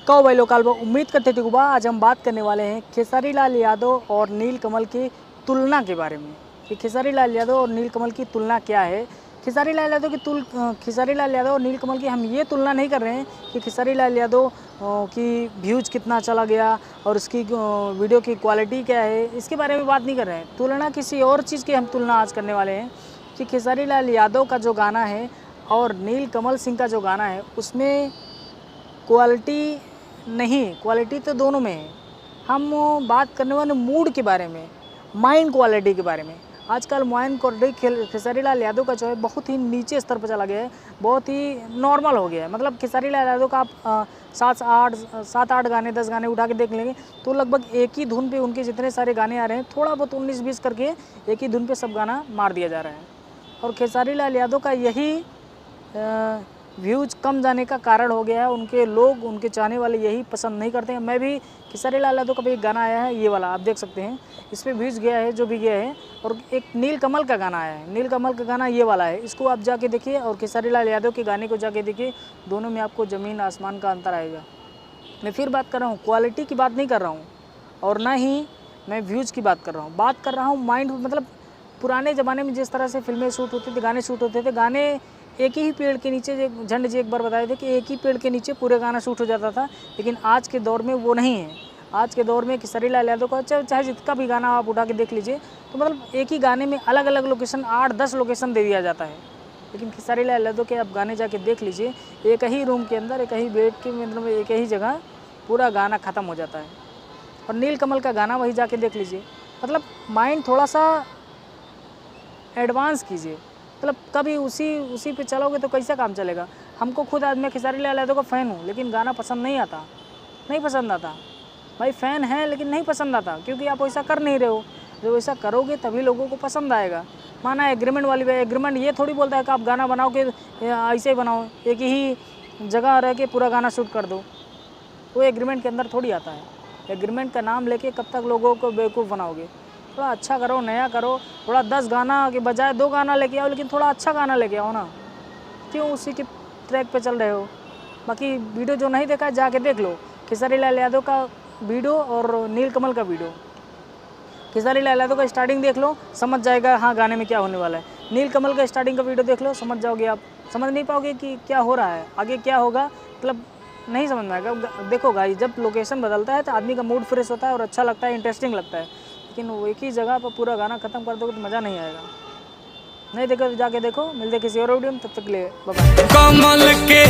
कहो भाई लोकल उम्मीद करते थे गुबा आज हम बात करने वाले हैं खेसारी लाल यादव और नील कमल की तुलना के बारे में कि खेसारी लाल यादव और नील कमल की तुलना क्या है। खेसारी लाल यादव और नील कमल की हम ये तुलना नहीं कर रहे हैं कि खेसारी लाल यादव की व्यूज कितना चला गया और उसकी वीडियो की क्वालिटी क्या है, इसके बारे में बात नहीं कर रहे हैं। तुलना किसी और चीज़ की हम तुलना आज करने वाले हैं कि खेसारी लाल यादव का जो गाना है और नील कमल सिंह का जो गाना है उसमें क्वालिटी नहीं, क्वालिटी तो दोनों में है। हम बात करने वाले मूड के बारे में, माइंड क्वालिटी के बारे में। आजकल माइंड क्वालिटी खेसारी लाल यादव का जो है बहुत ही नीचे स्तर पर चला गया है, बहुत ही नॉर्मल हो गया है। मतलब खेसारी लाल यादव का आप 7-8 गाने 10 गाने उठा के देख लेंगे तो लगभग एक ही धुन पे उनके जितने सारे गाने आ रहे हैं, थोड़ा बहुत 19-20 करके एक ही धुन पे सब गाना मार दिया जा रहा है। और खेसारी लाल यादव का यही व्यूज कम जाने का कारण हो गया है। उनके लोग, उनके चाहने वाले यही पसंद नहीं करते हैं। मैं भी खेसारी लाल यादव का भी एक गाना आया है, ये वाला आप देख सकते हैं, इस पर व्यूज गया है जो भी गया है। और एक नील कमल का गाना आया है, नील कमल का गाना ये वाला है, इसको आप जाके देखिए और खेसारी लाल यादव के गाने को जाके देखिए, दोनों में आपको ज़मीन आसमान का अंतर आएगा। मैं फिर बात कर रहा हूँ, क्वालिटी की बात नहीं कर रहा हूँ और ना ही मैं व्यूज़ की बात कर रहा हूँ। बात कर रहा हूँ माइंड, मतलब पुराने ज़माने में जिस तरह से फिल्में शूट होती थी, गाने शूट होते थे, गाने एक ही पेड़ के नीचे, झंड जी एक बार बताए थे कि एक ही पेड़ के नीचे पूरे गाना शूट हो जाता था। लेकिन आज के दौर में वो नहीं है। आज के दौर में खेसारी लाल यादव का चाहे जितना भी गाना आप उठा के देख लीजिए तो मतलब एक ही गाने में अलग अलग लोकेशन, 8-10 लोकेशन दे दिया जाता है। लेकिन खेसारी लाल यादव के आप गाने जाके देख लीजिए, एक ही रूम के अंदर, एक ही बेड के मतलब एक ही जगह पूरा गाना ख़त्म हो जाता है। और नील कमल का गाना वही जाके देख लीजिए। मतलब माइंड थोड़ा सा एडवांस कीजिए, मतलब कभी उसी पे चलोगे तो कैसा काम चलेगा। हमको खुद, आज मैं खेसारी लाल यादव का फ़ैन हूँ लेकिन गाना पसंद नहीं आता, नहीं पसंद आता भाई। फ़ैन है लेकिन नहीं पसंद आता क्योंकि आप वैसा कर नहीं रहे हो। जब वैसा करोगे तभी लोगों को पसंद आएगा। माना एग्रीमेंट वाली बात, एग्रीमेंट ये थोड़ी बोलता है कि आप गाना बनाओ कि ऐसे ही बनाओ, एक ही जगह रह के पूरा गाना शूट कर दो, वो एग्रीमेंट के अंदर थोड़ी आता है। एग्रीमेंट का नाम लेके कब तक लोगों को बेवकूफ़ बनाओगे। थोड़ा अच्छा करो, नया करो, थोड़ा 10 गाना के बजाय 2 गाना लेके आओ, लेकिन थोड़ा अच्छा गाना लेके आओ ना। क्यों उसी के ट्रैक पे चल रहे हो। बाकी वीडियो जो नहीं देखा है जाके देख लो, खेसारी लाल यादव का वीडियो और नील कमल का वीडियो। खेसारी लाल यादव का स्टार्टिंग देख लो, समझ जाएगा हाँ गाने में क्या होने वाला है। नील कमल का स्टार्टिंग का वीडियो देख लो, समझ जाओगे आप। समझ नहीं पाओगे कि क्या हो रहा है, आगे क्या होगा, मतलब नहीं समझ में आएगा। देखो गाइस, जब लोकेशन बदलता है तो आदमी का मूड फ्रेश होता है और अच्छा लगता है, इंटरेस्टिंग लगता है। लेकिन वो एक ही जगह पर पूरा गाना ख़त्म कर दोगे तो मज़ा नहीं आएगा। नहीं देखो तो जाके देखो। मिलते किसी और वीडियो में, तब तक के लिए बाय बाय। कमल के